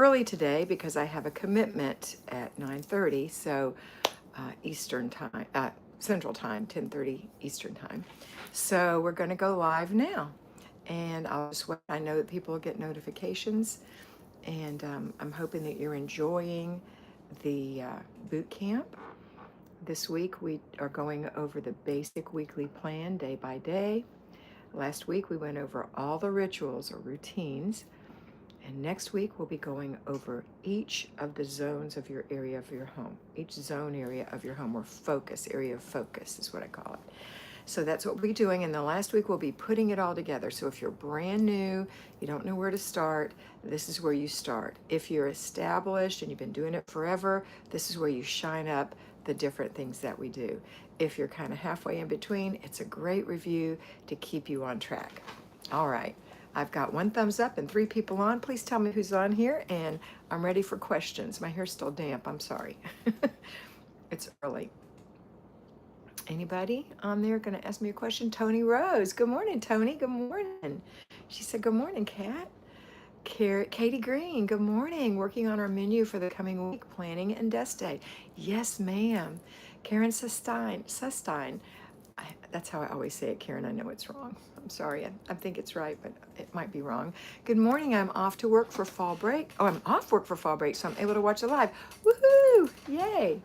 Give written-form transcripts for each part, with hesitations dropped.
early today because I have a commitment at 9:30, so Eastern time, Central time, 10:30 Eastern time. So we're going to go live now, and I'll just wait. I know that people will get notifications, and I'm hoping that you're enjoying the boot camp. This week we are going over the basic weekly plan day by day. Last week we went over all the rituals or routines. And next week, we'll be going over each of the zones of your area of your home, each zone area of your home, or focus, area of focus is what I call it. So that's what we'll be doing. And the last week, we'll be putting it all together. So if you're brand new, you don't know where to start, this is where you start. If you're established and you've been doing it forever, this is where you shine up the different things that we do. If you're kind of halfway in between, it's a great review to keep you on track. All right. I've got 1 thumbs up and 3 people on. Please tell me who's on here, and I'm ready for questions. My hair's still damp. I'm sorry. It's early. Anybody on there going to ask me a question? Tony Rose. Good morning, Tony. Good morning. She said, good morning, Kat. Katie Green. Good morning. Working on our menu for the coming week, planning and desk day. Yes, ma'am. Karen Sustine. That's how I always say it, Karen. I know it's wrong. I'm sorry. I think it's right, but it might be wrong. Good morning. I'm off to work for fall break. Oh, I'm off work for fall break, so I'm able to watch it live. Woohoo! Yay!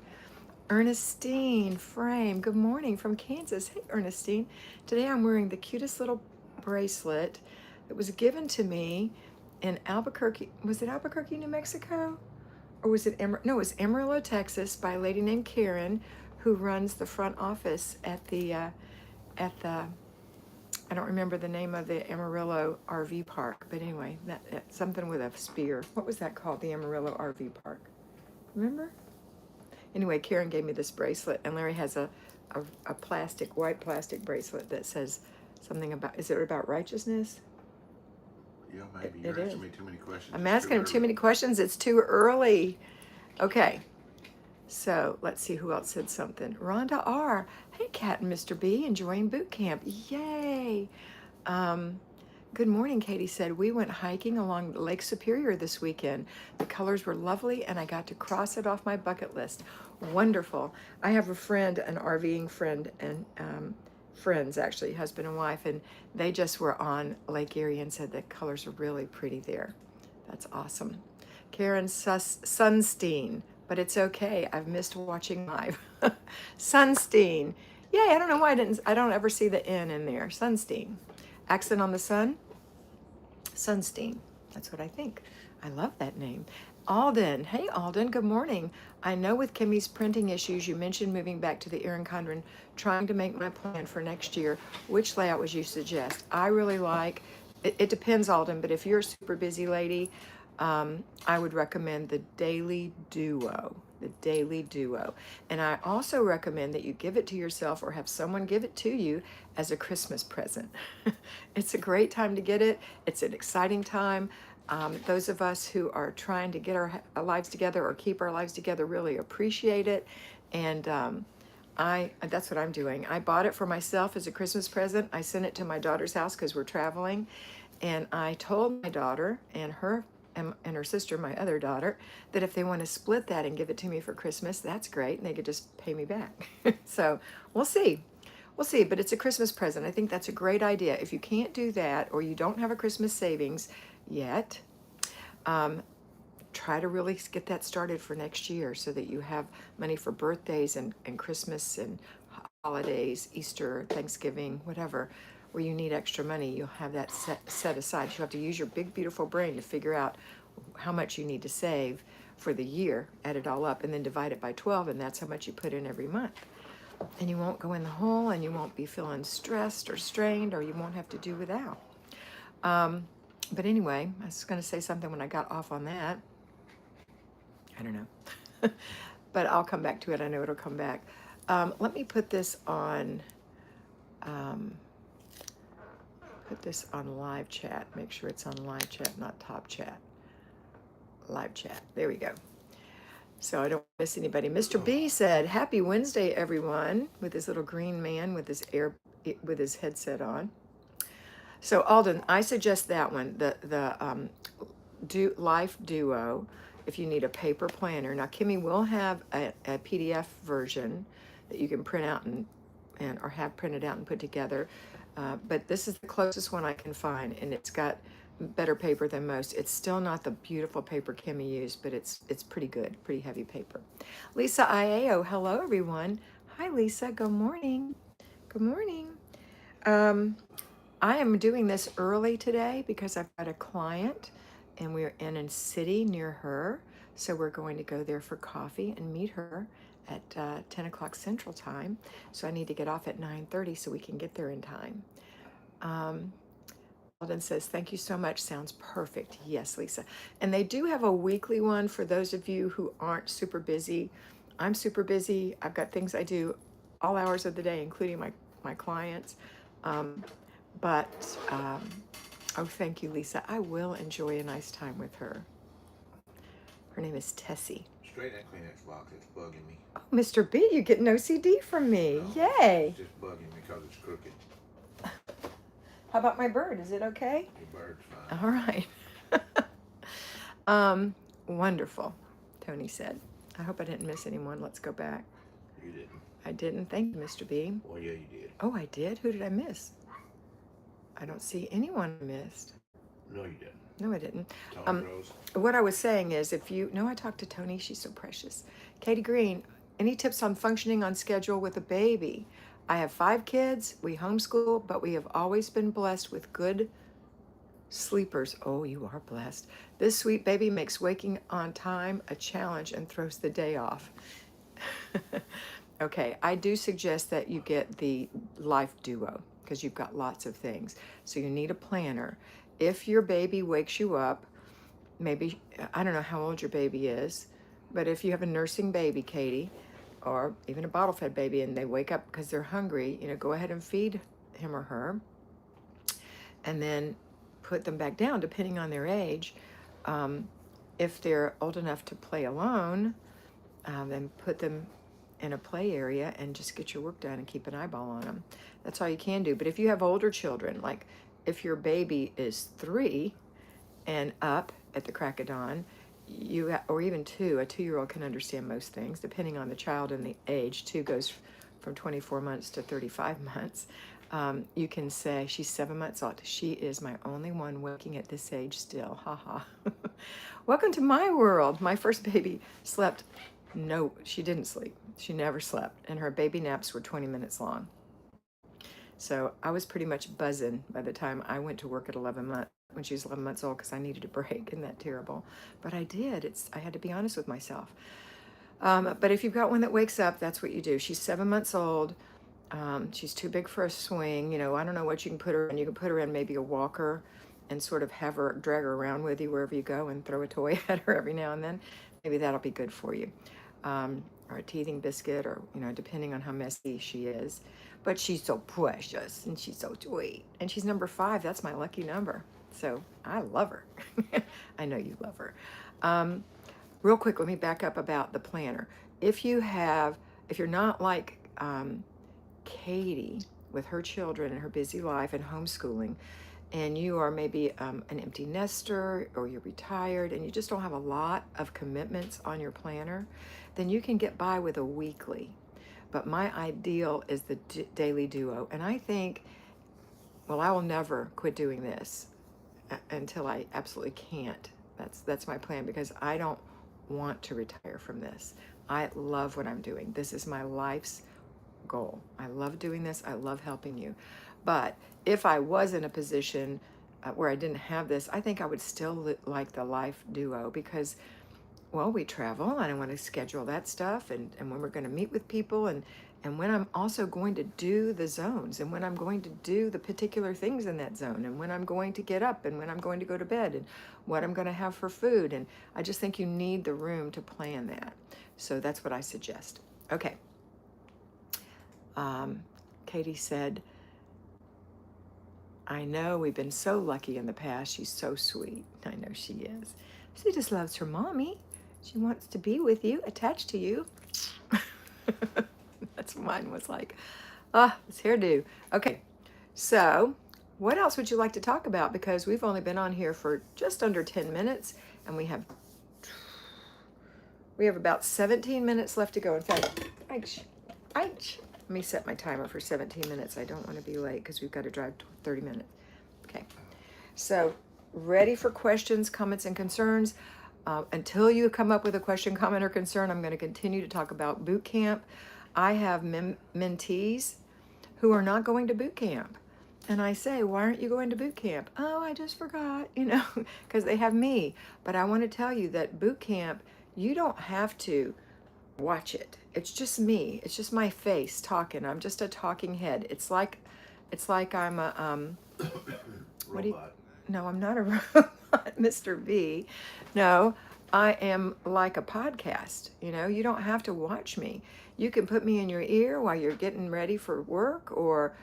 Ernestine Frame. Good morning from Kansas. Hey, Ernestine. Today I'm wearing the cutest little bracelet that was given to me in Albuquerque. Was it Albuquerque, New Mexico? Or was it no, it was Amarillo, Texas, by a lady named Karen, who runs the front office at the I don't remember the name of the Amarillo RV park, but anyway, that's something with a spear. What was that called? The Amarillo RV park. Remember? Anyway, Karen gave me this bracelet, and Larry has a white plastic bracelet that says something about, is it about righteousness? Yeah, maybe. You're asking me too many questions. I'm asking him too many questions. It's too early. Okay. So let's see who else said something. Rhonda R. Hey, Kat and Mr. B, enjoying boot camp. Yay. Good morning, Katie said. We went hiking along Lake Superior this weekend. The colors were lovely, and I got to cross it off my bucket list. Wonderful. I have a friend, an RVing friend, and friends actually, husband and wife, and they just were on Lake Erie and said the colors are really pretty there. That's awesome. Karen Sunstein, but it's okay. I've missed watching live. Sunstein. Yay, I don't know why I don't ever see the N in there. Sunstein. Accent on the sun? Sunstein. That's what I think. I love that name. Alden. Hey, Alden. Good morning. I know with Kimmy's printing issues, you mentioned moving back to the Erin Condren, trying to make my plan for next year. Which layout would you suggest? I really like, it depends, Alden, but if you're a super busy lady, I would recommend the Daily Duo. The Daily Duo. And I also recommend that you give it to yourself or have someone give it to you as a Christmas present. It's a great time to get it. It's an exciting time. Those of us who are trying to get our lives together or keep our lives together really appreciate it. And that's what I'm doing. I bought it for myself as a Christmas present. I sent it to my daughter's house because we're traveling. And I told my daughter and her sister, my other daughter, that if they want to split that and give it to me for Christmas, that's great, and they could just pay me back. So we'll see. We'll see, but it's a Christmas present. I think that's a great idea. If you can't do that, or you don't have a Christmas savings yet, try to really get that started for next year so that you have money for birthdays and Christmas and holidays, Easter, Thanksgiving, whatever, where you need extra money. You'll have that set aside. You'll have to use your big, beautiful brain to figure out how much you need to save for the year, add it all up, and then divide it by 12, and that's how much you put in every month. And you won't go in the hole, and you won't be feeling stressed or strained, or you won't have to do without. But anyway, I was going to say something when I got off on that. I don't know. But I'll come back to it. I know it'll come back. Let me put this on live chat. Make sure it's on live chat, not top chat. Live chat. There we go. So I don't miss anybody. Mr. B said, "Happy Wednesday, everyone," with his little green man with his headset on. So Alden, I suggest that one, the Life Duo if you need a paper planner. Now, Kimmy will have a PDF version that you can print out and or have printed out and put together. But this is the closest one I can find, and it's got better paper than most. It's still not the beautiful paper Kimmy used, but it's pretty good, pretty heavy paper. Lisa Iao, hello everyone. Hi Lisa, good morning. Good morning. I am doing this early today because I've got a client and we're in a city near her. So we're going to go there for coffee and meet her at 10 o'clock Central Time. So I need to get off at 9:30 so we can get there in time. Alden says, thank you so much. Sounds perfect. Yes, Lisa. And they do have a weekly one for those of you who aren't super busy. I'm super busy. I've got things I do all hours of the day, including my clients. But oh, thank you, Lisa. I will enjoy a nice time with her. Her name is Tessie. Straighten that Kleenex box. It's bugging me. Oh, Mr. B, you're getting OCD from me. No, yay. It's just bugging me because it's crooked. How about my bird? Is it okay? Your bird's fine. All right. Wonderful, Tony said. I hope I didn't miss anyone. Let's go back. You didn't. I didn't. Thank you, Mr. B. Well, yeah, you did. Oh, I did? Who did I miss? I don't see anyone I missed. No, you didn't. No, I didn't. Tony Rose. What I was saying is I talked to Tony. She's so precious. Katie Green, any tips on functioning on schedule with a baby? I have 5 kids. We homeschool, but we have always been blessed with good sleepers. Oh, you are blessed. This sweet baby makes waking on time a challenge and throws the day off. Okay, I do suggest that you get the Life Duo because you've got lots of things. So you need a planner. If your baby wakes you up, maybe, I don't know how old your baby is, but if you have a nursing baby, Katie, or even a bottle-fed baby, and they wake up because they're hungry, go ahead and feed him or her, and then put them back down, depending on their age. If they're old enough to play alone, then put them in a play area and just get your work done and keep an eyeball on them. That's all you can do. But if you have older children, like if your baby is 3 and up at the crack of dawn, or even 2, a 2-year-old can understand most things, depending on the child and the age. 2 goes from 24 months to 35 months. You can say, she's 7 months old. She is my only one waking at this age still. Ha ha. Welcome to my world. My first baby slept. No, she didn't sleep. She never slept. And her baby naps were 20 minutes long. So I was pretty much buzzing by the time I went to work at 11 months, when she was 11 months old, because I needed a break. Isn't that terrible? But I did. I had to be honest with myself. But if you've got one that wakes up, that's what you do. She's 7 months old. She's too big for a swing. I don't know what you can put her in. You can put her in maybe a walker and sort of have her, drag her around with you wherever you go and throw a toy at her every now and then. Maybe that'll be good for you. Or a teething biscuit, or, depending on how messy she is. But she's so precious and she's so sweet. And she's number 5. That's my lucky number. So I love her. I know you love her. Real quick, let me back up about the planner. If you're not like Katie with her children and her busy life and homeschooling, and you are maybe an empty nester, or you're retired and you just don't have a lot of commitments on your planner, then you can get by with a weekly. But my ideal is the daily duo. And I think, I will never quit doing this until I absolutely can't. That's my plan, because I don't want to retire from this. I love what I'm doing. This is my life's goal. I love doing this. I love helping you. But if I was in a position where I didn't have this, I think I would still like the Life Duo, because, we travel and I want to schedule that stuff, and when we're going to meet with people, and when I'm also going to do the zones, and when I'm going to do the particular things in that zone, and when I'm going to get up, and when I'm going to go to bed, and what I'm going to have for food. And I just think you need the room to plan that. So that's what I suggest. Okay. Katie said, I know we've been so lucky in the past. She's so sweet. I know she is. She just loves her mommy. She wants to be with you, attached to you. That's what mine was like. This hairdo. Okay, so what else would you like to talk about? Because we've only been on here for just under 10 minutes, and we have about 17 minutes left to go. In fact, let me set my timer for 17 minutes. I don't want to be late because we've got to drive 30 minutes. Okay. So, ready for questions, comments, and concerns. Until you come up with a question, comment, or concern, I'm going to continue to talk about boot camp. I have mentees who are not going to boot camp. And I say, why aren't you going to boot camp? Oh, I just forgot, because they have me. But I want to tell you that boot camp, you don't have to watch it. It's just me. It's just my face talking. I'm just a talking head. It's like I'm a what do you? Robot. No, I'm not a robot, Mr. B. No, I am like a podcast. You don't have to watch me. You can put me in your ear while you're getting ready for work, or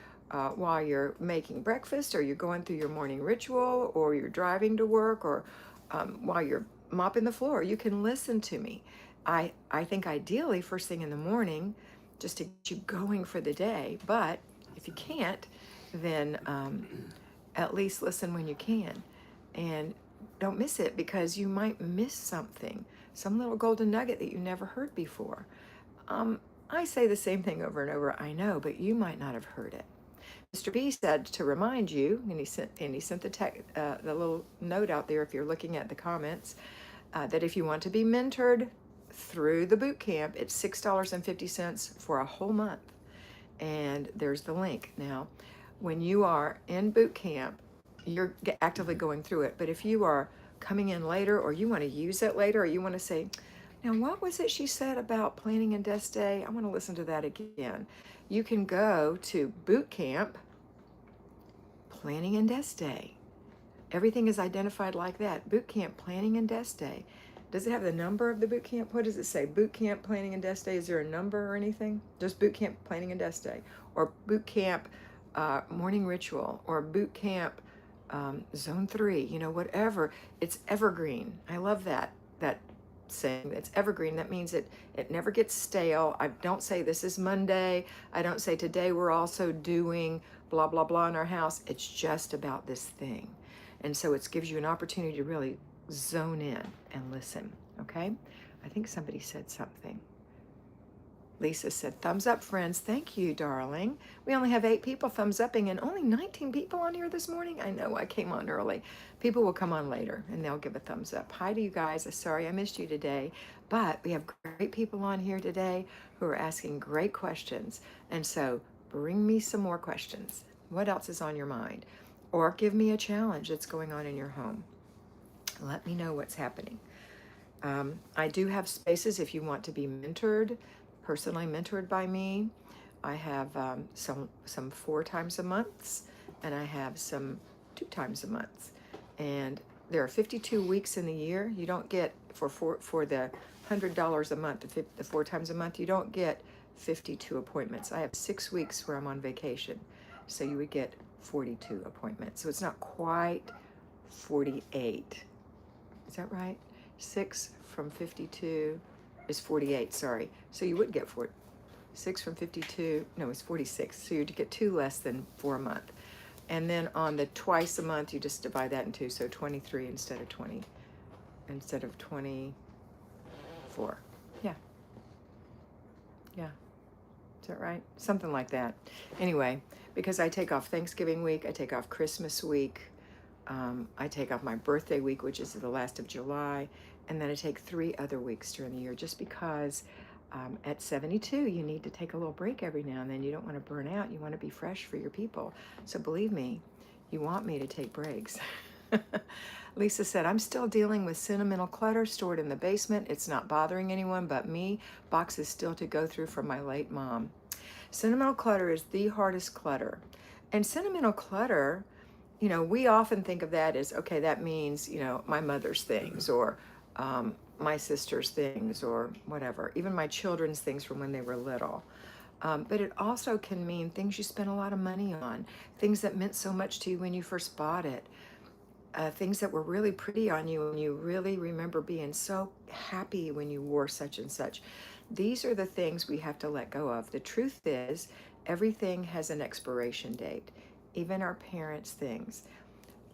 while you're making breakfast, or you're going through your morning ritual, or you're driving to work, or while you're mopping the floor. You can listen to me. I think ideally first thing in the morning, just to get you going for the day. But if you can't, then at least listen when you can, and don't miss it, because you might miss something, some little golden nugget that you never heard before. I say the same thing over and over, I know, but you might not have heard it. Mr. B said to remind you, and he sent the little note out there if you're looking at the comments, that if you want to be mentored through the boot camp, it's $6.50 for a whole month. And there's the link. Now, when you are in boot camp, you're actively going through it. But if you are coming in later, or you want to use it later, or you want to say, now what was it she said about planning and desk day? I want to listen to that again. You can go to boot camp, planning and desk day. Everything is identified like that. Boot camp, planning and desk day. Does it have the number of the boot camp? What does it say? Boot camp, planning and desk day. Is there a number or anything? Just boot camp, planning and desk day, or boot camp morning ritual, or boot camp zone 3. Whatever. It's evergreen. I love that saying. It's evergreen. That means it never gets stale. I don't say this is Monday. I don't say today we're also doing blah blah blah in our house. It's just about this thing. And so it gives you an opportunity to really zone in and listen, okay? I think somebody said something. Lisa said, thumbs up, friends. Thank you, darling. We only have 8 people thumbs upping and only 19 people on here this morning. I know, I came on early. People will come on later and they'll give a thumbs up. Hi to you guys. Sorry I missed you today, but we have great people on here today who are asking great questions. And so bring me some more questions. What else is on your mind? Or give me a challenge that's going on in your home. Let me know what's happening. I do have spaces if you want to be mentored, personally mentored by me. I have some 4 times a month, and I have some 2 times a month. And there are 52 weeks in the year. You don't get for the $100 a month, the 4 times a month. You don't get 52 appointments. I have 6 weeks where I'm on vacation, so you would get 42 appointments. So it's not quite 48. Is that right? 6 from 52 is 48, sorry. So you would get 6 from 52, no, it's 46. So you'd get 2 less than 4 a month. And then on the twice a month, you just divide that in 2, so 23 instead of 24. Yeah. Is that right? Something like that. Anyway, because I take off Thanksgiving week, I take off Christmas week, I take off my birthday week, which is the last of July, and then I take 3 other weeks during the year, just because at 72, you need to take a little break every now and then. You don't want to burn out. You want to be fresh for your people. So believe me, you want me to take breaks. Lisa said, I'm still dealing with sentimental clutter stored in the basement. It's not bothering anyone but me. Boxes still to go through from my late mom. Sentimental clutter is the hardest clutter. And sentimental clutter, we often think of that as, okay, that means, my mother's things, or my sister's things, or whatever, even my children's things from when they were little. But it also can mean things you spent a lot of money on, things that meant so much to you when you first bought it, things that were really pretty on you and you really remember being so happy when you wore such and such. These are the things we have to let go of. The truth is, everything has an expiration date. even our parents' things.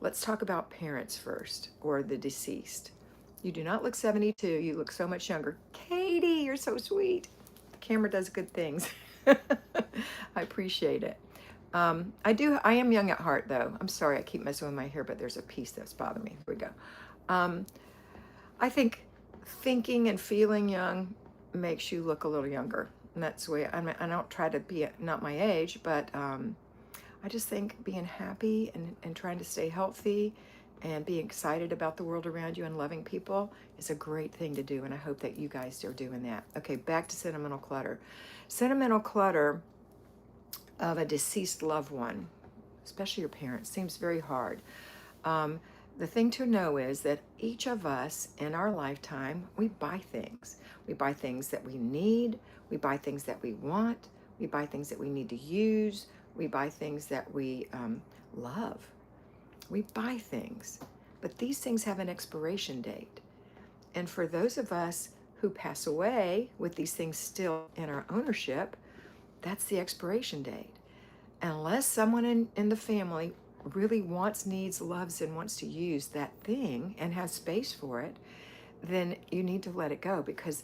Let's talk about parents first, or the deceased. You do not look 72. You look so much younger. Katie, you're so sweet. The camera does good things. I appreciate it. I am young at heart, though. I'm sorry I keep messing with my hair, but there's a piece that's bothering me. Here we go. Um, I think thinking and feeling young makes you look a little younger. And that's the way I don't try to be not my age, but I just think being happy and trying to stay healthy and being excited about the world around you and loving people is a great thing to do. And I hope that you guys are doing that. Okay, back to sentimental clutter. Sentimental clutter of a deceased loved one, especially your parents, seems very hard. Um, the thing to know is that each of us in our lifetime, we buy things. We buy things that we need. We buy things that we want. We buy things that we need to use. We buy things that we love. We buy things. But these things have an expiration date. And for those of us who pass away with these things still in our ownership, that's the expiration date. Unless someone in the family really wants, needs, loves, and wants to use that thing and has space for it, then you need to let it go, because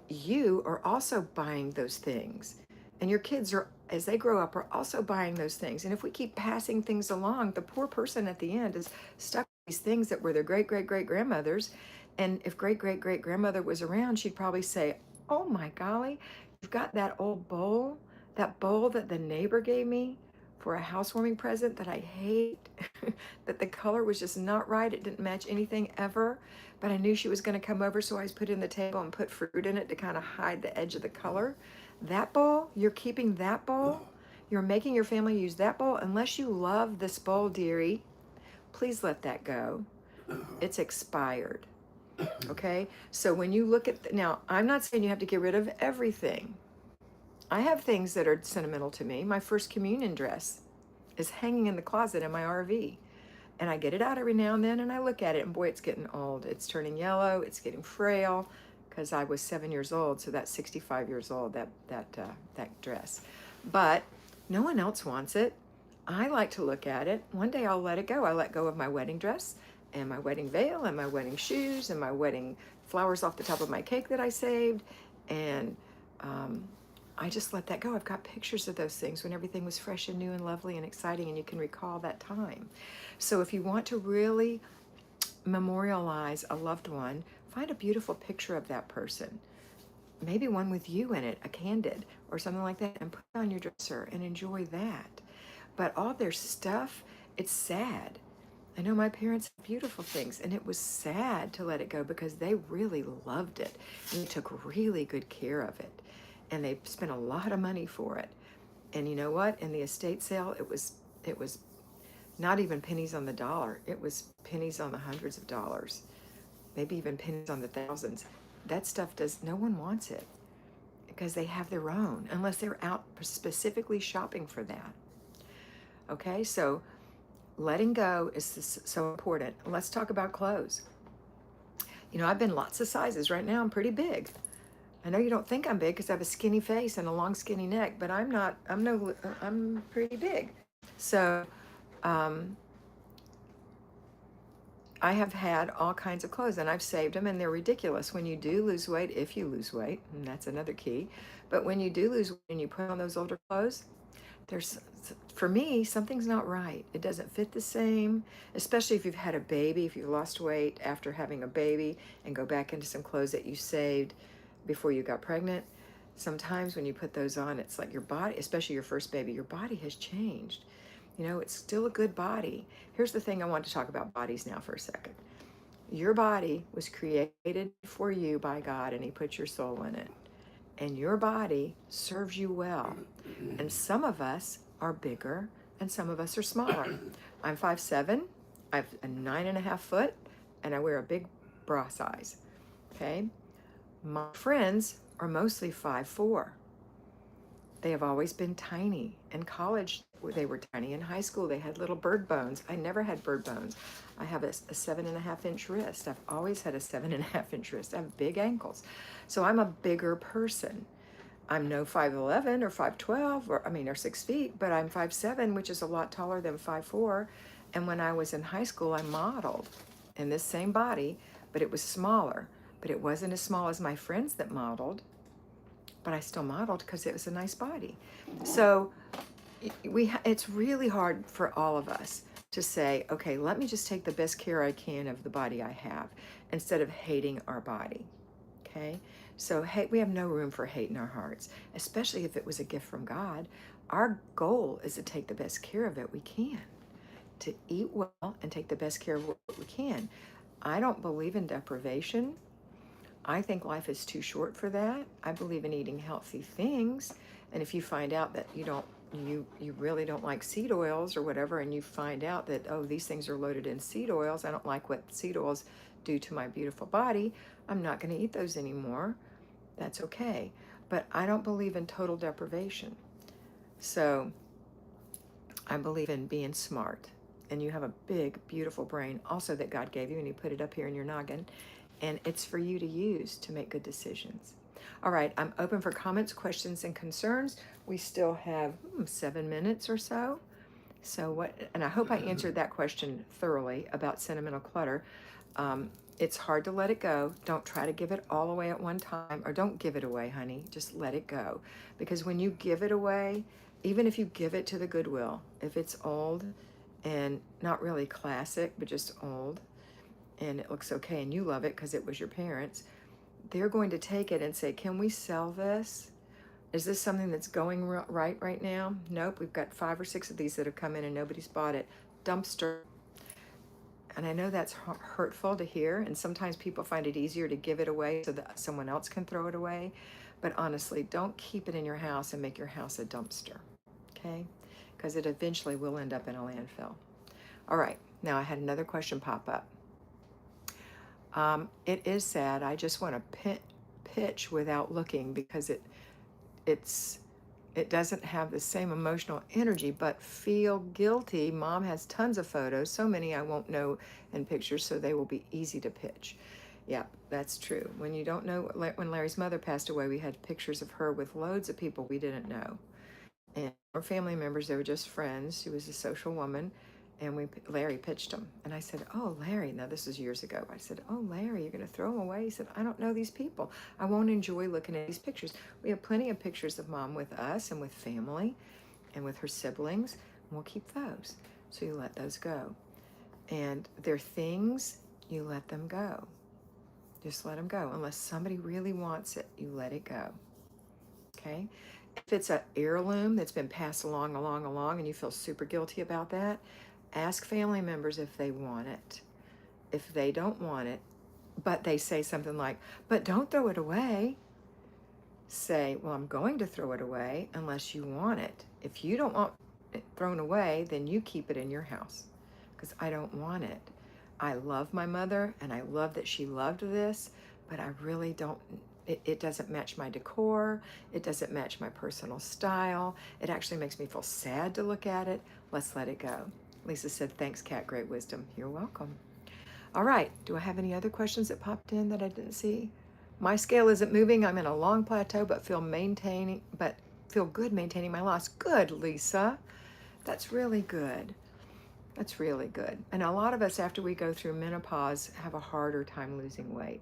you are also buying those things. And your kids are, as they grow up, are also buying those things. And if we keep passing things along, the poor person at the end is stuck with these things that were their great great great grandmother's. And if great great great grandmother was around, she'd probably say, "Oh my golly, you've got that old bowl, that bowl that the neighbor gave me for a housewarming present that I hate, that the color was just not right. It didn't match anything ever, but I knew she was going to come over, so I put it in the table and put fruit in it to kind of hide the edge of the color." That bowl, you're keeping that bowl. You're making your family use that bowl. Unless you love this bowl, dearie, please let that go. It's expired. Okay? So when you look at, now, I'm not saying you have to get rid of everything. I have things that are sentimental to me. My first communion dress is hanging in the closet in my RV. And I get it out every now and then and I look at it, and boy, it's getting old. It's turning yellow. It's getting frail, because I was 7 years old. So that's 65 years old, that dress. But no one else wants it. I like to look at it. One day I'll let it go. I let go of my wedding dress and my wedding veil and my wedding shoes and my wedding flowers off the top of my cake that I saved. And I just let that go. I've got pictures of those things when everything was fresh and new and lovely and exciting, and you can recall that time. So if you want to really memorialize a loved one, find a beautiful picture of that person. Maybe one with you in it, a candid or something like that, and put it on your dresser and enjoy that. But all their stuff, it's sad. I know my parents had beautiful things, and it was sad to let it go because they really loved it and they took really good care of it. And they spent a lot of money for it. And you know what? In the estate sale, it was not even pennies on the dollar. It was pennies on the hundreds of dollars, maybe even pennies on the thousands. That stuff no one wants it because they have their own, unless they're out specifically shopping for that. Okay, so letting go is so important. Let's talk about clothes. You know, I've been lots of sizes. Right now, I'm pretty big. I know you don't think I'm big because I have a skinny face and a long skinny neck, but I'm not. I'm pretty big. So I have had all kinds of clothes, and I've saved them, and they're ridiculous. When you do lose weight, if you lose weight, and that's another key, but when you do lose weight and you put on those older clothes, for me, something's not right. It doesn't fit the same, especially if you've had a baby, if you've lost weight after having a baby and go back into some clothes that you saved before you got pregnant. Sometimes when you put those on, it's like your body, especially your first baby, your body has changed. You know, it's still a good body. Here's the thing, I want to talk about bodies now for a second. Your body was created for you by God, and He put your soul in it. And your body serves you well. And some of us are bigger and some of us are smaller. I'm 5'7", I have a 9.5 foot, and I wear a big bra size. Okay? My friends are mostly 5'4". They have always been tiny. In college, they were tiny. In high school, they had little bird bones. I never had bird bones. I have a 7.5-inch wrist. I've always had a 7.5-inch wrist. I have big ankles. So I'm a bigger person. I'm no 5'11" or 5'12", or 6 feet, but I'm 5'7", which is a lot taller than 5'4". And when I was in high school, I modeled in this same body, but it was smaller. But it wasn't as small as my friends that modeled, but I still modeled because it was a nice body. So it's really hard for all of us to say, okay, let me just take the best care I can of the body I have instead of hating our body. Okay? So hate, we have no room for hate in our hearts, especially if it was a gift from God. Our goal is to take the best care of it we can, to eat well and take the best care of what we can. I don't believe in deprivation. I think life is too short for that. I believe in eating healthy things. And if you find out that you really don't like seed oils or whatever, and you find out that, oh, these things are loaded in seed oils, I don't like what seed oils do to my beautiful body, I'm not going to eat those anymore. That's okay. But I don't believe in total deprivation. So I believe in being smart. And you have a big, beautiful brain also that God gave you, and He put it up here in your noggin. And it's for you to use to make good decisions. All right, I'm open for comments, questions, and concerns. We still have 7 minutes or so. So what, and I hope I answered that question thoroughly about sentimental clutter. It's hard to let it go. Don't try to give it all away at one time, or don't give it away, honey. Just let it go. Because when you give it away, even if you give it to the Goodwill, if it's old and not really classic, but just old, and it looks okay and you love it because it was your parents', they're going to take it and say, can we sell this? Is this something that's going right now? Nope, we've got 5 or 6 of these that have come in and nobody's bought it. Dumpster. And I know that's hurtful to hear, and sometimes people find it easier to give it away so that someone else can throw it away. But honestly, don't keep it in your house and make your house a dumpster, okay? Because it eventually will end up in a landfill. All right, now I had another question pop up. It is sad. I just want to pitch without looking because it doesn't have the same emotional energy, but feel guilty. Mom has tons of photos, so many I won't know in pictures, so they will be easy to pitch. Yeah, that's true. When you don't know, when Larry's mother passed away, we had pictures of her with loads of people we didn't know. And our family members, they were just friends. She was a social woman, and Larry pitched them. And I said, oh, Larry, now this was years ago. I said, oh, Larry, you're going to throw them away? He said, I don't know these people. I won't enjoy looking at these pictures. We have plenty of pictures of Mom with us and with family and with her siblings, and we'll keep those. So you let those go. And they're things, you let them go. Just let them go. Unless somebody really wants it, you let it go. Okay? If it's an heirloom that's been passed along, and you feel super guilty about that, ask family members if they want it. If they don't want it, but they say something like, but don't throw it away, say, well, I'm going to throw it away unless you want it. If you don't want it thrown away, then you keep it in your house because I don't want it. I love my mother and I love that she loved this, but I really don't. It doesn't match my decor. It doesn't match my personal style. It actually makes me feel sad to look at it. Let's let it go. Lisa said, thanks, Kat, great wisdom. You're welcome. All right, do I have any other questions that popped in that I didn't see? My scale isn't moving. I'm in a long plateau, but feel good maintaining my loss. Good, Lisa. That's really good. That's really good. And a lot of us, after we go through menopause, have a harder time losing weight.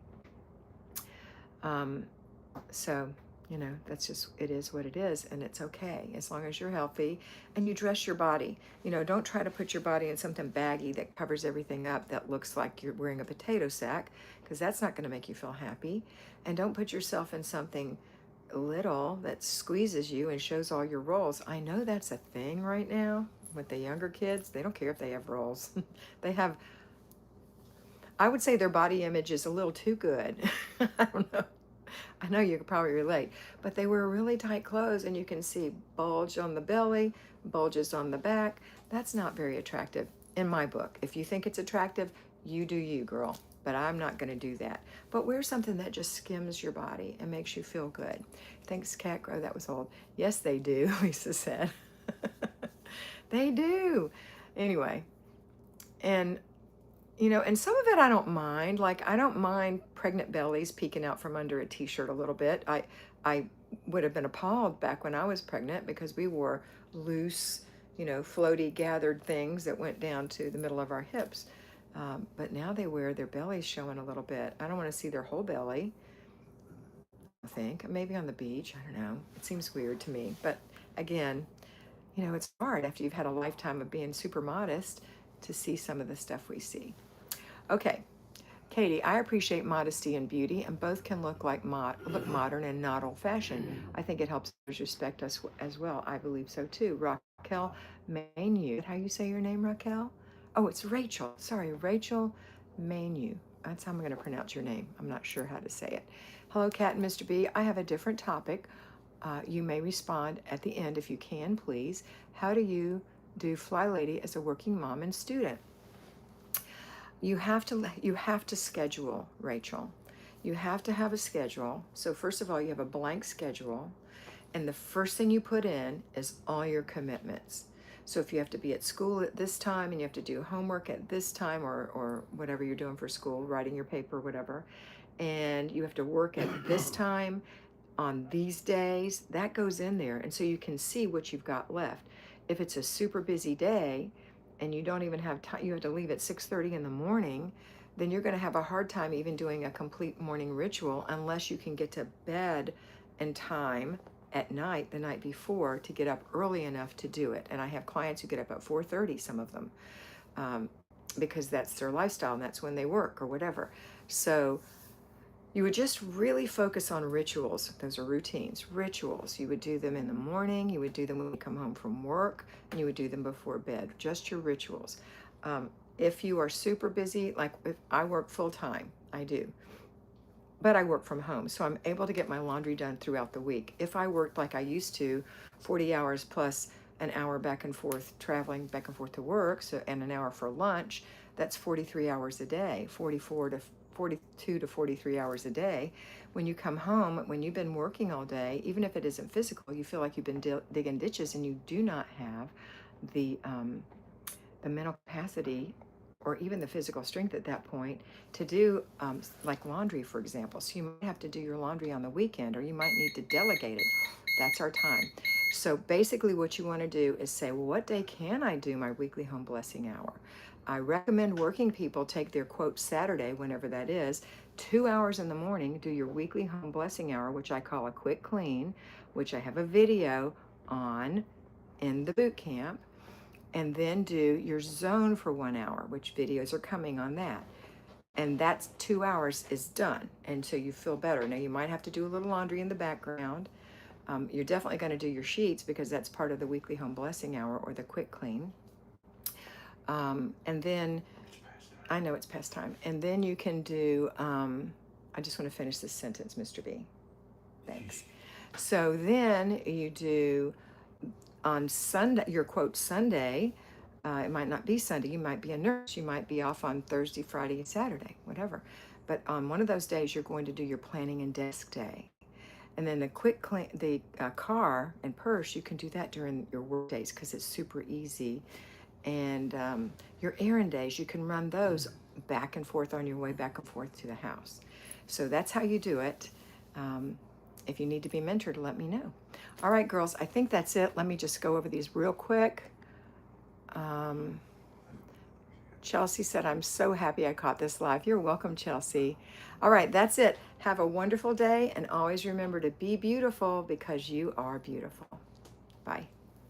So, that's just, it is what it is, and it's okay as long as you're healthy and you dress your body. Don't try to put your body in something baggy that covers everything up that looks like you're wearing a potato sack, because that's not going to make you feel happy. And don't put yourself in something little that squeezes you and shows all your rolls. I know that's a thing right now with the younger kids. They don't care if they have rolls. They have, I would say their body image is a little too good. I don't know. I know you could probably relate, but they wear really tight clothes and you can see bulge on the belly, bulges on the back. That's not very attractive in my book. If you think it's attractive, you do you, girl, but I'm not going to do that. But wear something that just skims your body and makes you feel good. Thanks, Cat Grow. That was old. Yes, they do, Lisa said. They do. Anyway, and and some of it I don't mind. Like, I don't mind pregnant bellies peeking out from under a t-shirt a little bit. I would have been appalled back when I was pregnant because we wore loose, floaty gathered things that went down to the middle of our hips. But now they wear their bellies showing a little bit. I don't want to see their whole belly, I think. Maybe on the beach. I don't know. It seems weird to me. But again, it's hard after you've had a lifetime of being super modest to see some of the stuff we see. Okay, Katie, I appreciate modesty and beauty, and both can look look modern and not old-fashioned. I think it helps others respect us as well. I believe so too. Raquel Manu. How you say your name, Raquel? Oh, it's Rachel. Sorry, Rachel Manu. That's how I'm going to pronounce your name. I'm not sure how to say it. Hello, Kat and Mr. B. I have a different topic. You may respond at the end if you can, please. How do you do FlyLady as a working mom and student? You have to schedule, Rachel. You have to have a schedule. So first of all, you have a blank schedule, and the first thing you put in is all your commitments. So if you have to be at school at this time and you have to do homework at this time, or whatever you're doing for school, writing your paper, whatever, and you have to work at this time on these days, that goes in there. And so you can see what you've got left. If it's a super busy day and you don't even have time, you have to leave at 6:30 in the morning, then you're going to have a hard time even doing a complete morning ritual unless you can get to bed in time at night, the night before, to get up early enough to do it. And I have clients who get up at 4:30, some of them, because that's their lifestyle and that's when they work or whatever. So you would just really focus on rituals. Those are routines, rituals. You would do them in the morning, you would do them when you come home from work, and you would do them before bed, just your rituals. If you are super busy, like if I work full time, I do, but I work from home, so I'm able to get my laundry done throughout the week. If I worked like I used to, 40 hours plus an hour back and forth, traveling back and forth to work, so and an hour for lunch, that's 43 hours a day, 42 to 43 hours a day. When you come home, when you've been working all day, even if it isn't physical, you feel like you've been digging ditches and you do not have the mental capacity or even the physical strength at that point to do like laundry, for example. So you might have to do your laundry on the weekend, or you might need to delegate it. That's our time. So basically what you want to do is say, well, what day can I do my weekly home blessing hour? I recommend working people take their quote Saturday, whenever that is, 2 hours in the morning, do your weekly home blessing hour, which I call a quick clean, which I have a video on in the boot camp, and then do your zone for 1 hour, which videos are coming on that. And that's 2 hours is done. And so you feel better. Now you might have to do a little laundry in the background. You're definitely going to do your sheets because that's part of the weekly home blessing hour or the quick clean. And then, I know it's past time. And then you can do, I just want to finish this sentence, Mr. B. Thanks. So then you do on Sunday, your quote Sunday. It might not be Sunday. You might be a nurse. You might be off on Thursday, Friday, Saturday, whatever. But on one of those days, you're going to do your planning and desk day. And then the quick clean, the car and purse, you can do that during your work days because it's super easy. And your errand days, you can run those back and forth on your way back and forth to the house. So that's how you do it. If you need to be mentored, let me know. All right, girls, I think that's it. Let me just go over these real quick. Chelsea said, I'm so happy I caught this live. You're welcome, Chelsea. All right, that's it. Have a wonderful day, and always remember to be beautiful because you are beautiful. Bye.